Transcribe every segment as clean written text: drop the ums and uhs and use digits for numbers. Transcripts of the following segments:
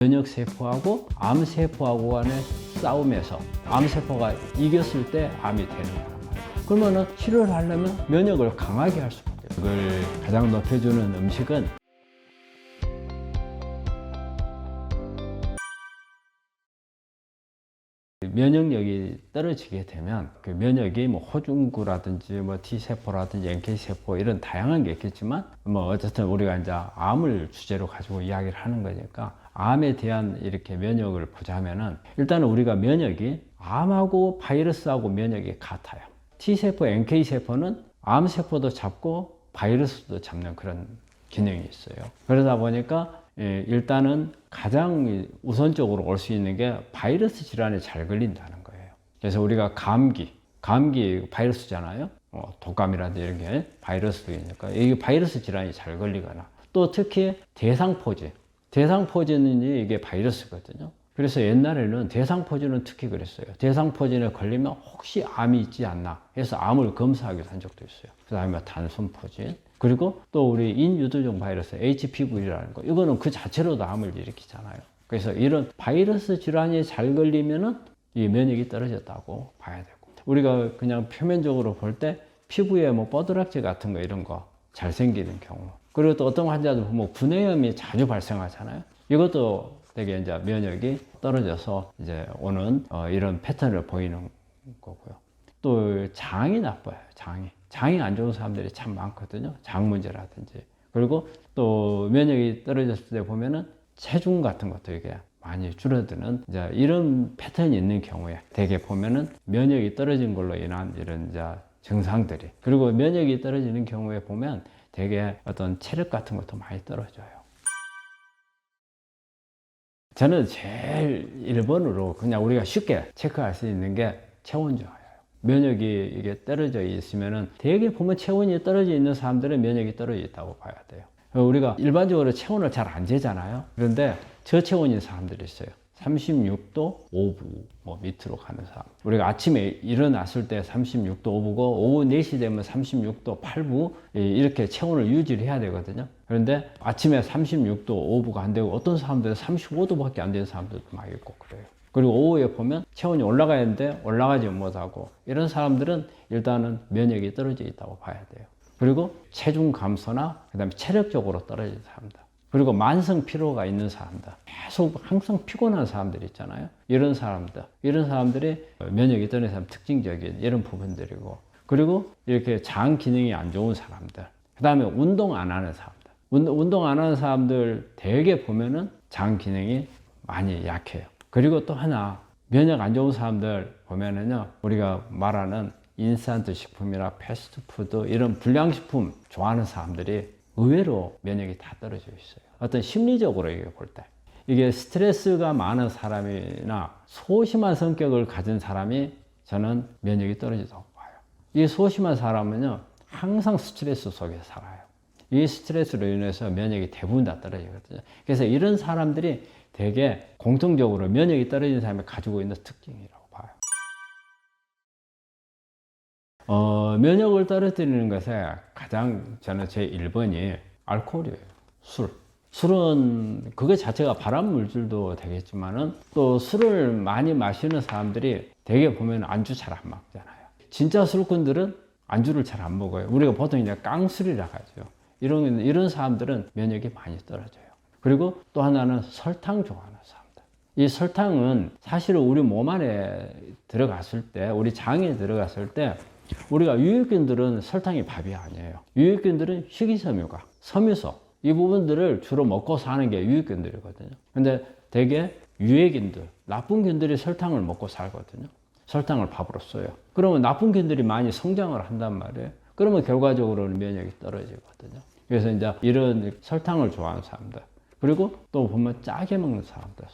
면역세포하고 암세포하고 간의 싸움에서 암세포가 이겼을 때 암이 되는 거란 말이에요. 그러면은 치료를 하려면 면역을 강하게 할 수밖에 없어요. 그걸 가장 높여주는 음식은 면역력이 떨어지게 되면 그 면역이 뭐 호중구라든지 뭐 T세포라든지 NK세포 이런 다양한 게 있겠지만 뭐 어쨌든 우리가 이제 암을 주제로 가지고 이야기를 하는 거니까 암에 대한 이렇게 면역을 보자면은 일단은 우리가 면역이 암하고 바이러스하고 면역이 같아요. T세포, NK세포는 암세포도 잡고 바이러스도 잡는 그런 기능이 있어요. 그러다 보니까 일단은 가장 우선적으로 올 수 있는 게 바이러스 질환에 잘 걸린다는 거예요. 그래서 우리가 감기 바이러스잖아요. 독감이라든지 이런 게 바이러스니까 이 바이러스 질환이 잘 걸리거나 또 특히 대상포진은 이게 바이러스거든요. 그래서 옛날에는 대상포진은 특히 그랬어요. 대상포진에 걸리면 혹시 암이 있지 않나 해서 암을 검사하기도 한 적도 있어요. 그 다음에 단순포진, 그리고 또 우리 인유두종 바이러스 HPV라는 거, 이거는 그 자체로도 암을 일으키잖아요. 그래서 이런 바이러스 질환이 잘 걸리면은 이 면역이 떨어졌다고 봐야 되고, 우리가 그냥 표면적으로 볼 때 피부에 뭐 뻐드락지 같은 거 이런 거 잘 생기는 경우, 그리고 또 어떤 환자들 보면 구내염이 자주 발생하잖아요. 이것도 되게 이제 면역이 떨어져서 이제 오는 이런 패턴을 보이는 거고요. 또 장이 나빠요. 장이 안 좋은 사람들이 참 많거든요. 장 문제라든지. 그리고 또 면역이 떨어졌을 때 보면은 체중 같은 것도 이게 많이 줄어드는 이제 이런 패턴이 있는 경우에 대개 보면은 면역이 떨어진 걸로 인한 이런 이제 증상들이, 그리고 면역이 떨어지는 경우에 보면 대개 어떤 체력 같은 것도 많이 떨어져요. 저는 제일 1번으로 그냥 우리가 쉽게 체크할 수 있는 게 체온 저하예요. 면역이 이게 떨어져 있으면은 대개 보면 체온이 떨어져 있는 사람들은 면역이 떨어져 있다고 봐야 돼요. 우리가 일반적으로 체온을 잘 안 재잖아요. 그런데 저체온인 사람들이 있어요. 36도 5부 뭐 밑으로 가는 사람. 우리가 아침에 일어났을 때 36도 5부고 오후 4시 되면 36도 8부 이렇게 체온을 유지를 해야 되거든요. 그런데 아침에 36도 5부가 안 되고 어떤 사람들은 35도밖에 안 되는 사람들도 많이 있고 그래요. 그리고 오후에 보면 체온이 올라가야 하는데 올라가지 못하고 이런 사람들은 일단은 면역이 떨어져 있다고 봐야 돼요. 그리고 체중 감소나 그다음에 체력적으로 떨어진 사람들, 그리고 만성 피로가 있는 사람들, 계속 항상 피곤한 사람들 있잖아요. 이런 사람들이 면역이 떨어진 사람 특징적인 이런 부분들이고, 그리고 이렇게 장 기능이 안 좋은 사람들, 그 다음에 운동 안 하는 사람들, 운동 안 하는 사람들 대개 보면은 장 기능이 많이 약해요. 그리고 또 하나, 면역 안 좋은 사람들 보면은요, 우리가 말하는 인스턴트 식품이나 패스트푸드 이런 불량식품 좋아하는 사람들이 의외로 면역이 다 떨어져 있어요. 어떤 심리적으로 이게 볼 때, 이게 스트레스가 많은 사람이나 소심한 성격을 가진 사람이 저는 면역이 떨어지다고 봐요. 이 소심한 사람은요, 항상 스트레스 속에 살아요. 이 스트레스로 인해서 면역이 대부분 다 떨어지거든요. 그래서 이런 사람들이 되게 공통적으로 면역이 떨어진 사람이 가지고 있는 특징이라고 봐요. 면역을 떨어뜨리는 것에 가장 저는 제 1번이 알코올이에요. 술은 그거 자체가 발암 물질도 되겠지만은 또 술을 많이 마시는 사람들이 대개 보면 안주 잘 안 먹잖아요. 진짜 술꾼들은 안주를 잘 안 먹어요. 우리가 보통 이제 깡술이라 하죠. 이런 사람들은 면역이 많이 떨어져요. 그리고 또 하나는 설탕 좋아하는 사람들. 이 설탕은 사실은 우리 몸 안에 들어갔을 때, 우리 장에 들어갔을 때 우리가 유익균들은 설탕이 밥이 아니에요. 유익균들은 식이섬유가, 섬유소, 이 부분들을 주로 먹고 사는 게 유익균들이거든요. 근데 대개 유해균들, 나쁜 균들이 설탕을 먹고 살거든요. 설탕을 밥으로 써요. 그러면 나쁜 균들이 많이 성장을 한단 말이에요. 그러면 결과적으로는 면역이 떨어지거든요. 그래서 이제 이런 설탕을 좋아하는 사람들, 그리고 또 보면 짜게 먹는 사람들,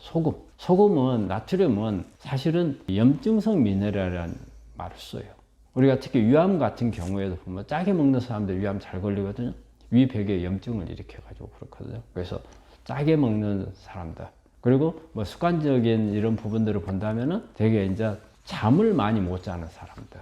소금은, 나트륨은 사실은 염증성 미네랄이라는 말을 써요. 우리가 특히 위암 같은 경우에도 보면 짜게 먹는 사람들 위암 잘 걸리거든요. 위벽에 염증을 일으켜가지고 그렇거든요. 그래서 짜게 먹는 사람들, 그리고 뭐 습관적인 이런 부분들을 본다면은 되게 이제 잠을 많이 못 자는 사람들,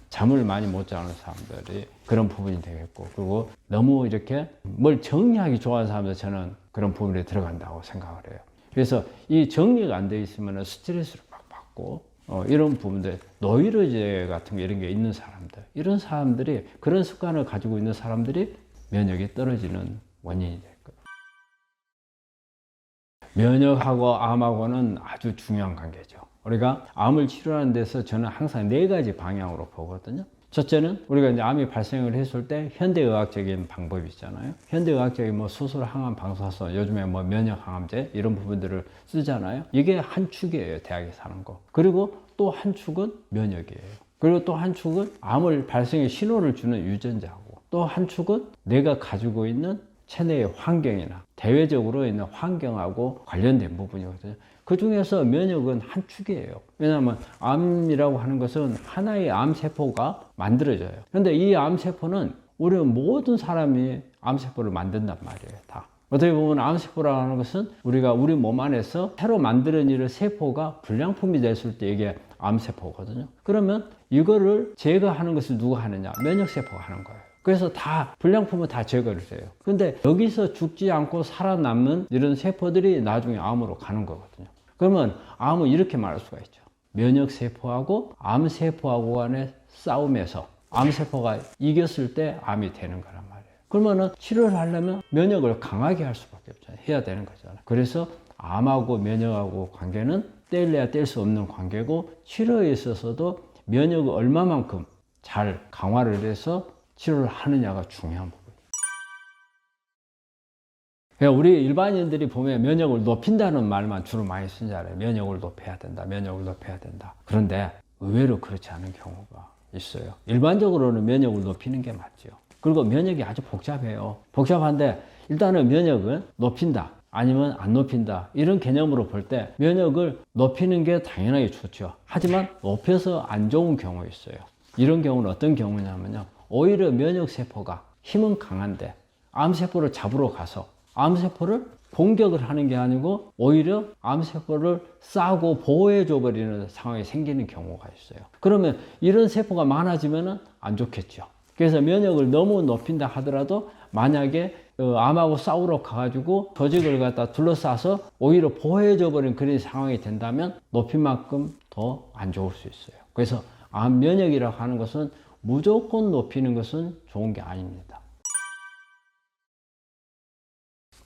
잠을 많이 못 자는 사람들이 그런 부분이 되겠고, 그리고 너무 이렇게 뭘 정리하기 좋아하는 사람들, 저는 그런 부분에 들어간다고 생각을 해요. 그래서 이 정리가 안 돼 있으면 스트레스를 막 받고 이런 부분들, 노이로제 같은 게 이런 게 있는 사람들, 이런 사람들이 그런 습관을 가지고 있는 사람들이 면역이 떨어지는 원인이 될 거예요. 면역하고 암하고는 아주 중요한 관계죠. 우리가 암을 치료하는 데서 저는 항상 4가지 방향으로 보거든요. 첫째는 우리가 이제 암이 발생을 했을 때 현대의학적인 방법이 있잖아요. 현대의학적인 뭐 수술, 항암, 방사선, 요즘에 뭐 면역 항암제 이런 부분들을 쓰잖아요. 이게 한 축이에요, 대학에서 하는 거. 그리고 또 한 축은 면역이에요. 그리고 또 한 축은 암을 발생의 신호를 주는 유전자고, 또 한 축은 내가 가지고 있는 체내의 환경이나 대외적으로 있는 환경하고 관련된 부분이거든요. 그 중에서 면역은 한 축이에요. 왜냐하면 암이라고 하는 것은 하나의 암세포가 만들어져요. 그런데 이 암세포는 우리 모든 사람이 암세포를 만든단 말이에요. 다. 어떻게 보면 암세포라고 하는 것은 우리가 우리 몸 안에서 새로 만들어지는 세포가 불량품이 됐을 때 이게 암세포거든요. 그러면 이거를 제거하는 것을 누가 하느냐? 면역세포가 하는 거예요. 그래서 다 불량품은 다 제거를 해요. 근데 여기서 죽지 않고 살아남는 이런 세포들이 나중에 암으로 가는 거거든요. 그러면 암은 이렇게 말할 수가 있죠. 면역세포하고 암세포하고 간의 싸움에서 암세포가 이겼을 때 암이 되는 거란 말이에요. 그러면은 치료를 하려면 면역을 강하게 할 수밖에 없잖아요. 해야 되는 거잖아요. 그래서 암하고 면역하고 관계는 뗄래야 뗄 수 없는 관계고, 치료에 있어서도 면역을 얼마만큼 잘 강화를 해서 치료를 하느냐가 중요한 부분이에요. 그러니까 우리 일반인들이 보면 면역을 높인다는 말만 주로 많이 쓰잖아요. 면역을 높여야 된다, 면역을 높여야 된다. 그런데 의외로 그렇지 않은 경우가 있어요. 일반적으로는 면역을 높이는 게 맞죠. 그리고 면역이 아주 복잡해요. 복잡한데 일단은 면역은 높인다, 아니면 안 높인다, 이런 개념으로 볼 때 면역을 높이는 게 당연하게 좋죠. 하지만 높여서 안 좋은 경우 있어요. 이런 경우는 어떤 경우냐면요, 오히려 면역세포가 힘은 강한데 암세포를 잡으러 가서 암세포를 공격을 하는 게 아니고 오히려 암세포를 싸고 보호해줘 버리는 상황이 생기는 경우가 있어요. 그러면 이런 세포가 많아지면 안 좋겠죠. 그래서 면역을 너무 높인다 하더라도 만약에 암하고 싸우러 가가지고 조직을 갖다 둘러싸서 오히려 보호해줘 버리는 그런 상황이 된다면 높인 만큼 더 안 좋을 수 있어요. 그래서 암 면역이라고 하는 것은 무조건 높이는 것은 좋은 게 아닙니다.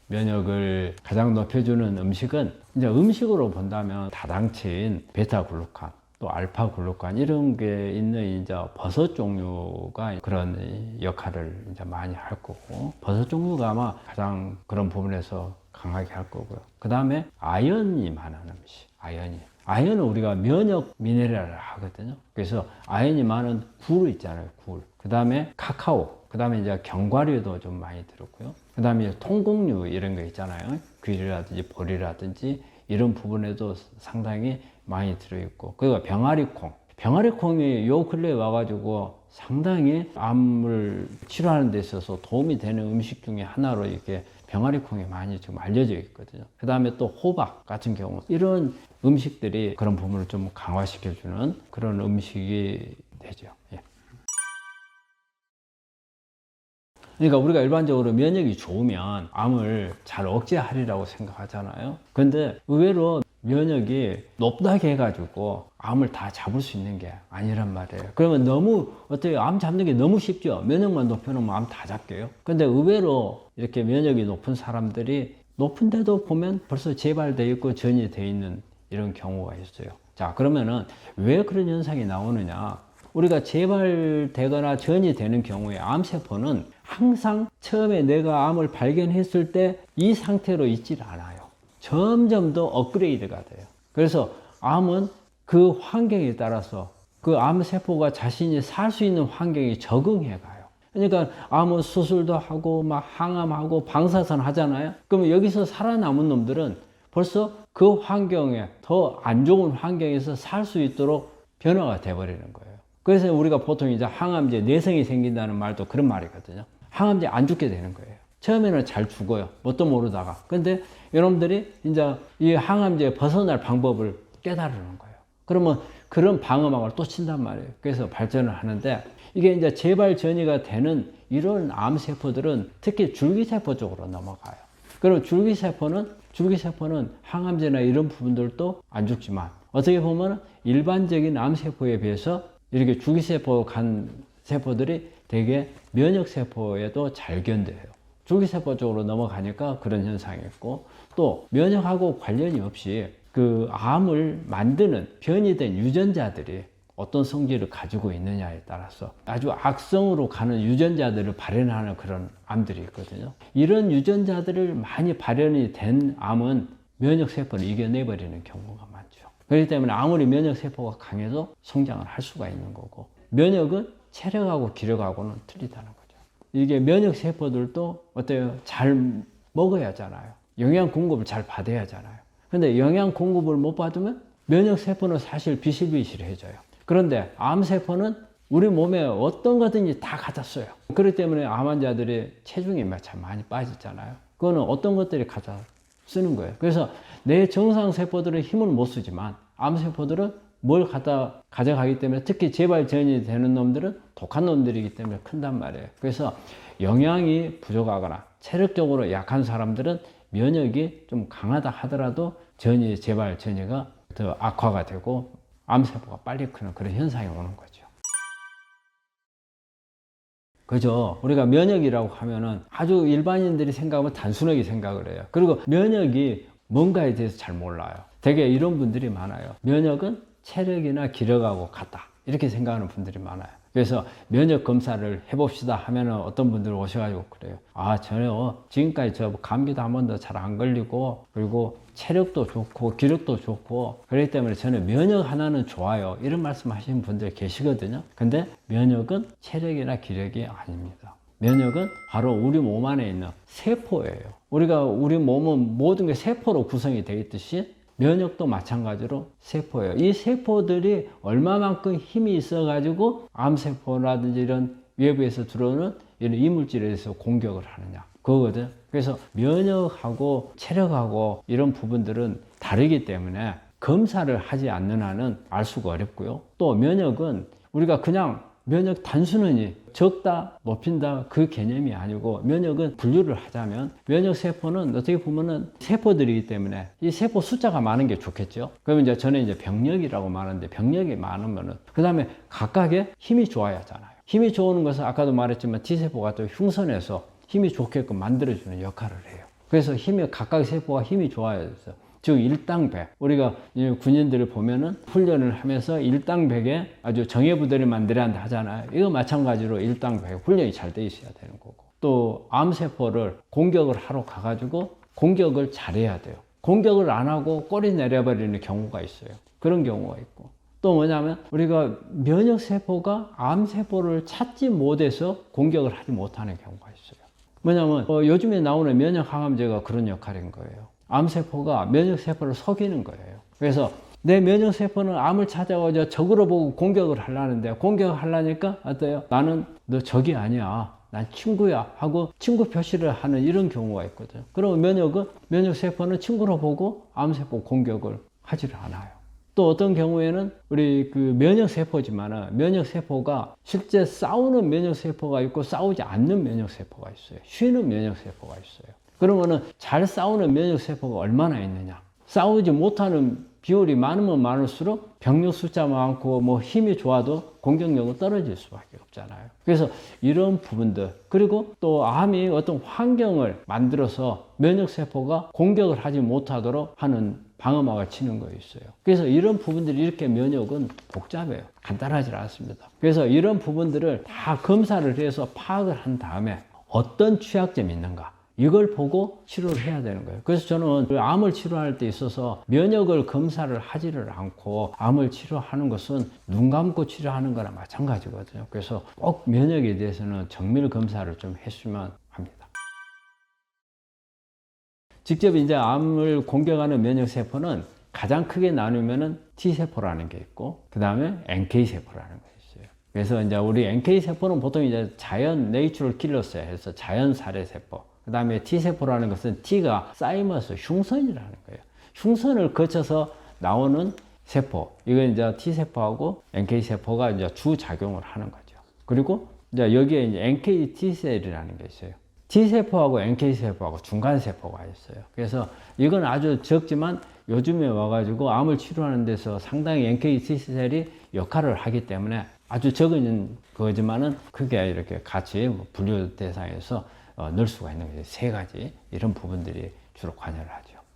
면역을 가장 높여주는 음식은, 이제 음식으로 본다면 다당체인 베타글루칸, 또 알파글루칸 이런 게 있는 이제 버섯 종류가 그런 역할을 이제 많이 할 거고, 버섯 종류가 아마 가장 그런 부분에서 강하게 할 거고요. 그 다음에 아연이 많은 음식, 아연은 우리가 면역 미네랄을 하거든요. 그래서 아연이 많은 굴 있잖아요, 굴. 그 다음에 카카오, 그 다음에 이제 견과류도 좀 많이 들었고요. 그 다음에 통곡류 이런 거 있잖아요. 귤이라든지 보리라든지 이런 부분에도 상당히 많이 들어있고, 그리고 병아리콩이 요 근래에 와가지고 상당히 암을 치료하는 데 있어서 도움이 되는 음식 중에 하나로 이렇게 병아리콩이 많이 좀 알려져 있거든요. 그 다음에 또 호박 같은 경우, 이런 음식들이 그런 부분을 좀 강화시켜주는 그런 음식이 되죠. 예. 그러니까 우리가 일반적으로 면역이 좋으면 암을 잘 억제하리라고 생각하잖아요. 근데 의외로 면역이 높다고 해가지고 암을 다 잡을 수 있는 게 아니란 말이에요. 그러면 너무 어떻게 암 잡는 게 너무 쉽죠. 면역만 높여놓으면 암 다 잡게요. 근데 의외로 이렇게 면역이 높은 사람들이 높은데도 보면 벌써 재발되어 있고 전이 되어 있는 이런 경우가 있어요. 자, 그러면은 왜 그런 현상이 나오느냐? 우리가 재발되거나 전이 되는 경우에 암세포는 항상 처음에 내가 암을 발견했을 때 이 상태로 있질 않아요. 점점 더 업그레이드가 돼요. 그래서 암은 그 환경에 따라서 그 암세포가 자신이 살 수 있는 환경에 적응해 가요. 그러니까 암은 수술도 하고 막 항암하고 방사선 하잖아요. 그러면 여기서 살아남은 놈들은 벌써 그 환경에, 더 안 좋은 환경에서 살 수 있도록 변화가 돼버리는 거예요. 그래서 우리가 보통 이제 항암제 내성이 생긴다는 말도 그런 말이거든요. 항암제 안 죽게 되는 거예요. 처음에는 잘 죽어요. 뭣도 모르다가. 근데 여러분들이 이제 이 항암제에 벗어날 방법을 깨달으는 거예요. 그러면 그런 방어막을 또 친단 말이에요. 그래서 발전을 하는데, 이게 이제 재발 전이가 되는 이런 암세포들은 특히 줄기세포 쪽으로 넘어가요. 그럼 줄기세포는 줄기세포는 항암제나 이런 부분들도 안 죽지만 어떻게 보면 일반적인 암세포에 비해서 이렇게 줄기세포 간 세포들이 되게 면역세포에도 잘 견뎌요. 줄기세포 쪽으로 넘어가니까 그런 현상이 있고, 또 면역하고 관련이 없이 그 암을 만드는 변이된 유전자들이 어떤 성질을 가지고 있느냐에 따라서 아주 악성으로 가는 유전자들을 발현하는 그런 암들이 있거든요. 이런 유전자들을 많이 발현이 된 암은 면역세포를 이겨내버리는 경우가 많죠. 그렇기 때문에 아무리 면역세포가 강해도 성장을 할 수가 있는 거고, 면역은 체력하고 기력하고는 틀리다는 거죠. 이게 면역세포들도 어때요? 잘 먹어야 하잖아요. 영양 공급을 잘 받아야 하잖아요. 근데 영양 공급을 못 받으면 면역세포는 사실 비실비실해져요. 그런데 암세포는 우리 몸에 어떤 거든지 다 갖다 써요. 그렇기 때문에 암 환자들의 체중이 참 많이 빠지잖아요. 그거는 어떤 것들이 갖다 쓰는 거예요. 그래서 내 정상세포들은 힘을 못 쓰지만 암세포들은 뭘 갖다 가져가기 때문에, 특히 재발전이 되는 놈들은 독한 놈들이기 때문에 큰단 말이에요. 그래서 영양이 부족하거나 체력적으로 약한 사람들은 면역이 좀 강하다 하더라도 재발 전이가 더 악화가 되고 암세포가 빨리 크는 그런 현상이 오는 거죠. 그죠? 우리가 면역이라고 하면은 아주 일반인들이 생각하면 단순하게 생각을 해요. 그리고 면역이 뭔가에 대해서 잘 몰라요. 되게 이런 분들이 많아요. 면역은 체력이나 기력하고 같다, 이렇게 생각하는 분들이 많아요. 그래서 면역 검사를 해봅시다 하면은 어떤 분들 오셔가지고 그래요. 저는 지금까지 저 감기도 한 번도 잘 안 걸리고, 그리고 체력도 좋고 기력도 좋고, 그렇기 때문에 저는 면역 하나는 좋아요, 이런 말씀 하시는 분들 계시거든요. 근데 면역은 체력이나 기력이 아닙니다. 면역은 바로 우리 몸 안에 있는 세포예요. 우리 몸은 모든 게 세포로 구성이 되어 있듯이 면역도 마찬가지로 세포예요. 이 세포들이 얼마만큼 힘이 있어가지고 암세포라든지 이런 외부에서 들어오는 이런 이물질에 대해서 공격을 하느냐, 그거거든. 그래서 면역하고 체력하고 이런 부분들은 다르기 때문에 검사를 하지 않는 한은 알 수가 어렵고요. 또 면역은 우리가 그냥 면역 단순히 적다, 높인다, 그 개념이 아니고, 면역은 분류를 하자면 면역세포는 어떻게 보면은 세포들이기 때문에 이 세포 숫자가 많은 게 좋겠죠. 그러면 저는 병력이라고 말하는데, 병력이 많으면은 그 다음에 각각의 힘이 좋아야 하잖아요. 힘이 좋은 것은 아까도 말했지만 T세포가 또 흉선해서 힘이 좋게끔 만들어주는 역할을 해요. 그래서 각각 세포가 힘이 좋아야 돼서, 즉 일당백, 우리가 군인들을 보면은 훈련을 하면서 일당백에 아주 정예부대를 만들어야 한다 하잖아요. 이거 마찬가지로 일당백 훈련이 잘 돼 있어야 되는 거고, 또 암세포를 공격을 하러 가가지고 공격을 잘해야 돼요. 공격을 안 하고 꼬리 내려버리는 경우가 있어요. 그런 경우가 있고, 또 뭐냐면 우리가 면역세포가 암세포를 찾지 못해서 공격을 하지 못하는 경우가 있어요. 뭐냐면 요즘에 나오는 면역항암제가 그런 역할인 거예요. 암세포가 면역세포를 속이는 거예요. 그래서 내 면역세포는 암을 찾아가지고 적으로 보고 공격을 하려는데, 공격을 하려니까 어때요? 나는 너 적이 아니야, 난 친구야 하고 친구 표시를 하는 이런 경우가 있거든요. 그러면 면역세포는 친구로 보고 암세포 공격을 하지를 않아요. 또 어떤 경우에는 우리 그 면역세포지만은 면역세포가 실제 싸우는 면역세포가 있고 싸우지 않는 면역세포가 있어요. 쉬는 면역세포가 있어요. 그러면은 잘 싸우는 면역세포가 얼마나 있느냐? 싸우지 못하는 비율이 많으면 많을수록 병력 숫자 많고 힘이 좋아도 공격력은 떨어질 수밖에 없잖아요. 그래서 이런 부분들, 그리고 또 암이 어떤 환경을 만들어서 면역세포가 공격을 하지 못하도록 하는 방어막을 치는 거 있어요. 그래서 이런 부분들이, 이렇게 면역은 복잡해요. 간단하지 않습니다. 그래서 이런 부분들을 다 검사를 해서 파악을 한 다음에 어떤 취약점이 있는가, 이걸 보고 치료를 해야 되는 거예요. 그래서 저는 암을 치료할 때 있어서 면역을 검사를 하지를 않고, 암을 치료하는 것은 눈 감고 치료하는 거나 마찬가지거든요. 그래서 꼭 면역에 대해서는 정밀 검사를 좀 했으면 합니다. 직접 이제 암을 공격하는 면역세포는 가장 크게 나누면은 T세포라는 게 있고, 그 다음에 NK세포라는 게 있어요. 그래서 이제 우리 NK세포는 보통 이제 자연 내추럴 킬러스 해서 자연 살해세포, 그 다음에 T세포라는 것은 T가 사이머스, 흉선이라는 거예요. 흉선을 거쳐서 나오는 세포, 이건 이제 T세포하고 NK세포가 이제 주작용을 하는 거죠. 그리고 이제 여기에 이제 NK T셀이라는 게 있어요. T세포하고 NK세포하고 중간세포가 있어요. 그래서 이건 아주 적지만 요즘에 와가지고 암을 치료하는 데서 상당히 NK T셀이 역할을 하기 때문에 아주 적은 거지만은 그게 이렇게 같이 분류 대상에서 넣을 수가 있는 거죠. 세 가지 이런 부분들이 주로 관여를 하죠.